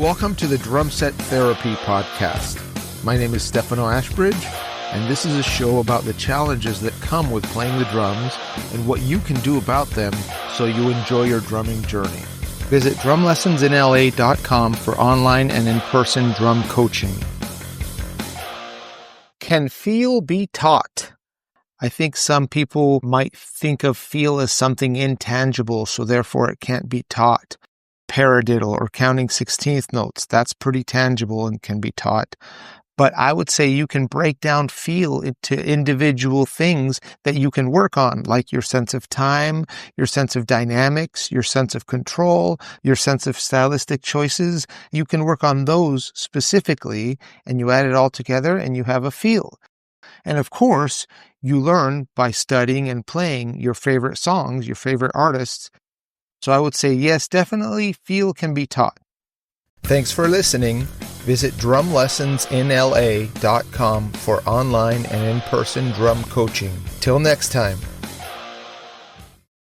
Welcome to the Drum Set Therapy Podcast. My name is Stefano Ashbridge, and this is a show about the challenges that come with playing the drums and what you can do about them so you enjoy your drumming journey. Visit drumlessonsinla.com for online and in-person drum coaching. Can feel be taught? I think some people might think of feel as something intangible, so therefore it can't be taught. Paradiddle or counting 16th notes, that's pretty tangible and can be taught. But I would say you can break down feel into individual things that you can work on, like your sense of time, your sense of dynamics, your sense of control, your sense of stylistic choices. You can work on those specifically, and you add it all together and you have a feel. And of course, you learn by studying and playing your favorite songs, your favorite artists. So I would say, yes, definitely feel can be taught. Thanks for listening. Visit drumlessonsinla.com for online and in-person drum coaching. Till next time.